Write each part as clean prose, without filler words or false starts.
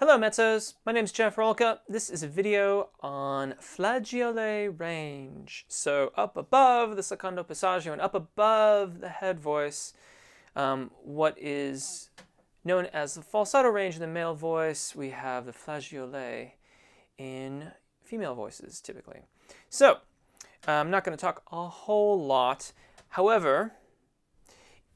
Hello Mezzos, my name is Jeff Rolka. This is a video on Flageolet range. So up above the secondo passaggio and up above the head voice, what is known as the falsetto range in the male voice, we have the Flageolet in female voices typically. So I'm not going to talk a whole lot. However,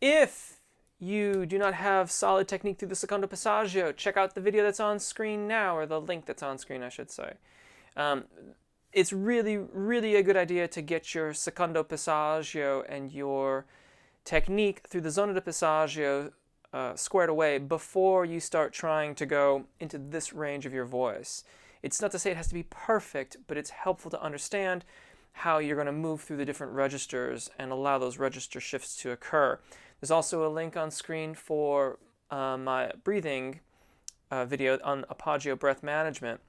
if you do not have solid technique through the secondo passaggio, check out the video that's on screen now, or the link that's on screen, I should say. It's really a good idea to get your secondo passaggio and your technique through the zona de passaggio squared away before you start trying to go into this range of your voice. It's not to say it has to be perfect, but it's helpful to understand how you're going to move through the different registers and allow those register shifts to occur. There's also a link on screen for my breathing video on Arpeggio breath management.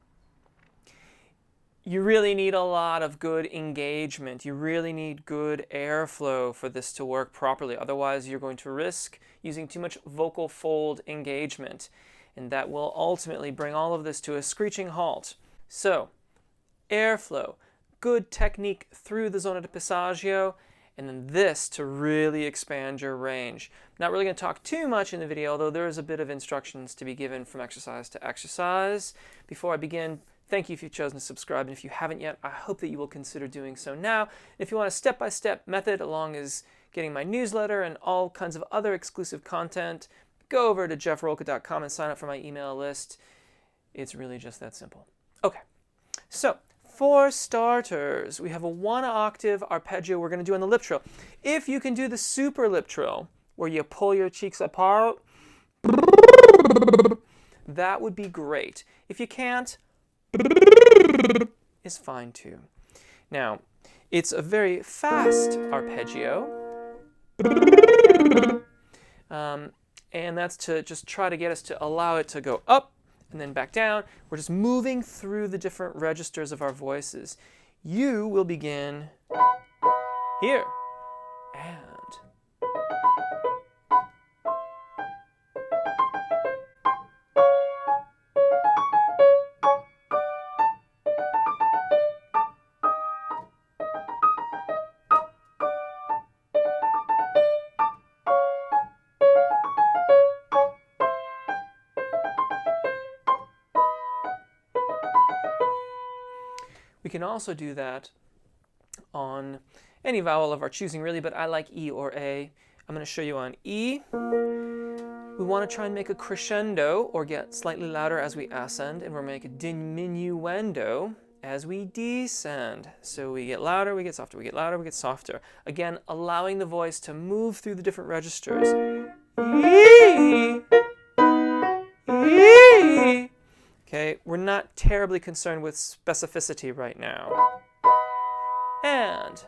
You really need a lot of good engagement. You really need good airflow for this to work properly. Otherwise, you're going to risk using too much vocal fold engagement, and that will ultimately bring all of this to a screeching halt. So, airflow, good technique through the zona de passaggio, and then this to really expand your range. Not really going to talk too much in the video, although there is a bit of instructions to be given from exercise to exercise. Before I begin, thank you if you've chosen to subscribe, and if you haven't yet, I hope that you will consider doing so now. If you want a step-by-step method along as getting my newsletter and all kinds of other exclusive content, go over to jeffrolka.com and sign up for my email list. It's really just that simple. Okay, so for starters, we have a 1-octave arpeggio we're going to do on the lip trill. If you can do the super lip trill, where you pull your cheeks apart, that would be great. If you can't, is fine too. Now, it's a very fast arpeggio, and that's to just try to get us to allow it to go up and then back down. We're just moving through the different registers of our voices. You will begin here and we can also do that on any vowel of our choosing, really, but I like E or A. I'm going to show you on E. We want to try and make a crescendo, or get slightly louder as we ascend, and we'll make a diminuendo as we descend. So we get louder, we get softer, we get louder, we get softer. Again, allowing the voice to move through the different registers. E, E. Okay, we're not terribly concerned with specificity right now. And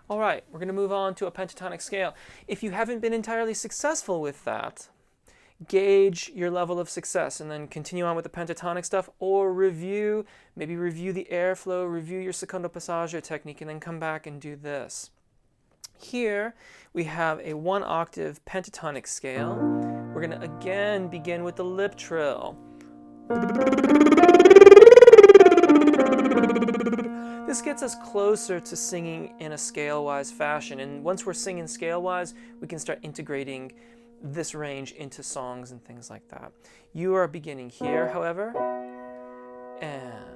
all right, we're going to move on to a pentatonic scale. If you haven't been entirely successful with that, gauge your level of success and then continue on with the pentatonic stuff, or maybe review the airflow, review your secondo passaggio technique, and then come back and do this. Here we have a 1-octave pentatonic scale. We're going to again begin with the lip trill. This gets us closer to singing in a scale-wise fashion, and once we're singing scale-wise, we can start integrating this range into songs and things like that. You are beginning here, however, and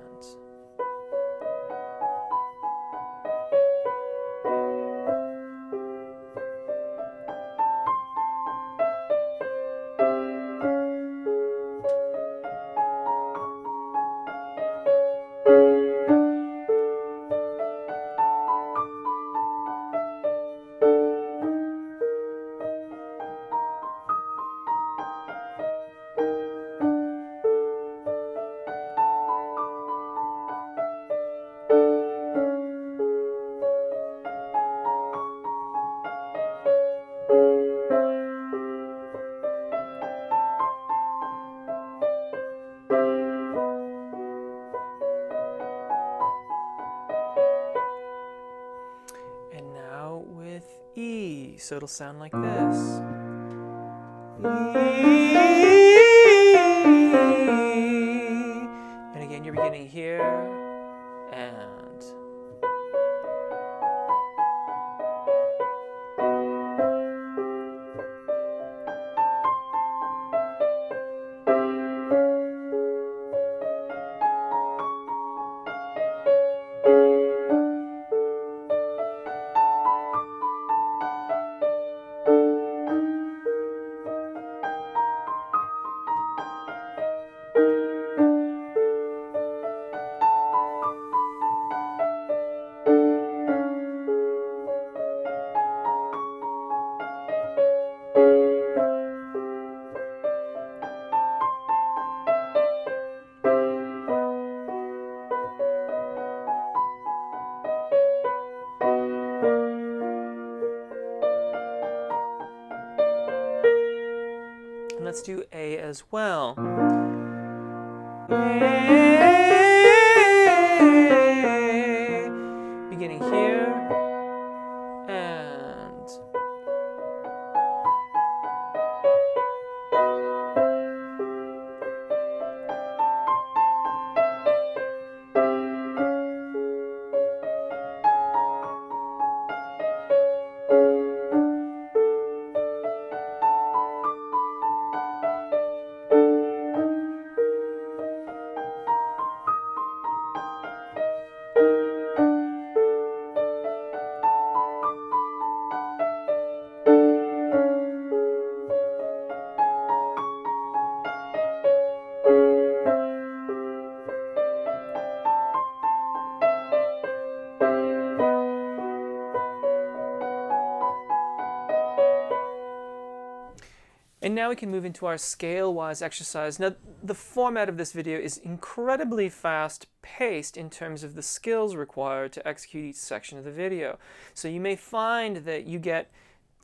with E, so it'll sound like this. And again, you're beginning here, and let's do A as well. Beginning here, and now we can move into our scale-wise exercise. Now, the format of this video is incredibly fast-paced in terms of the skills required to execute each section of the video. So you may find that you get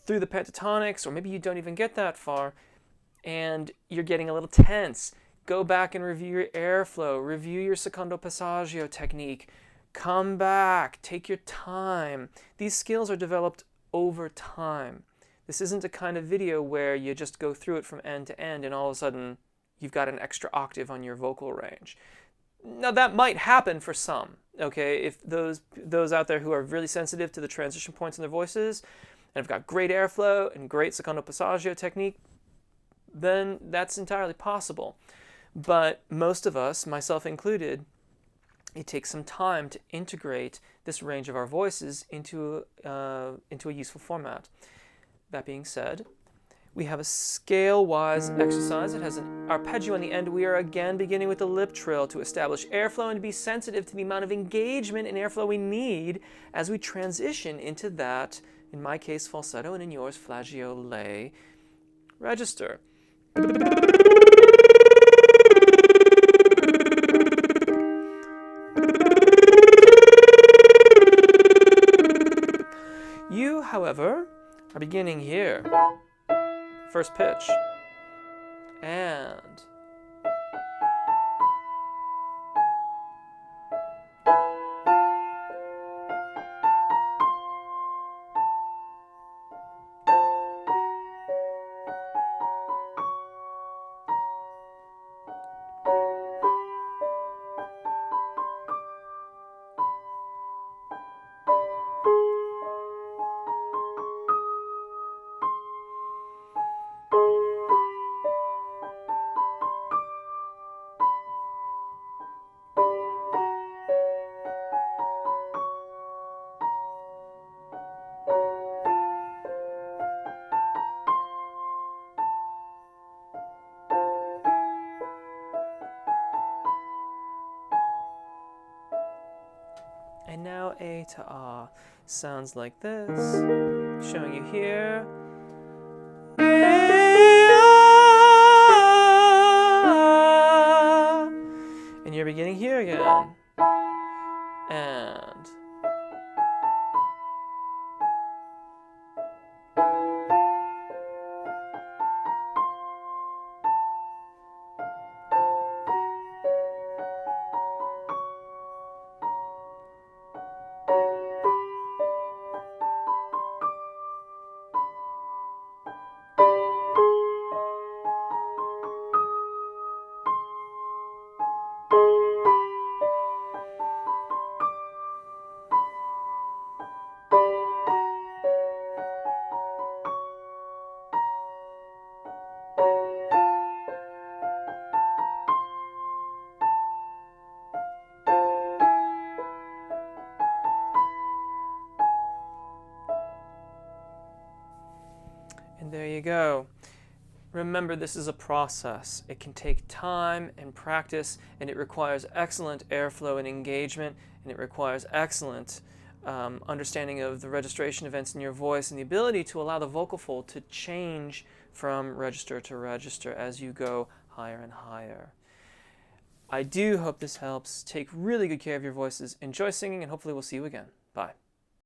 through the pentatonics, or maybe you don't even get that far, and you're getting a little tense. Go back and review your airflow, review your secondo passaggio technique, come back, take your time. These skills are developed over time. This isn't a kind of video where you just go through it from end to end and all of a sudden you've got an extra octave on your vocal range. Now that might happen for some, okay? If those out there who are really sensitive to the transition points in their voices and have got great airflow and great secondo passaggio technique, then that's entirely possible. But most of us, myself included, it takes some time to integrate this range of our voices into a useful format. That being said, we have a scale-wise exercise. It has an arpeggio on the end. We are again beginning with the lip trill to establish airflow and to be sensitive to the amount of engagement and airflow we need as we transition into that, in my case, falsetto, and in yours, flageolet register. You, however, are beginning here, first pitch, and and now A to Ah sounds like this, showing you here. And you're beginning here again. And And there you go. Remember, this is a process. It can take time and practice, and it requires excellent airflow and engagement, and it requires excellent understanding of the registration events in your voice and the ability to allow the vocal fold to change from register to register as you go higher and higher. I do hope this helps. Take really good care of your voices. Enjoy singing, and hopefully we'll see you again. Bye.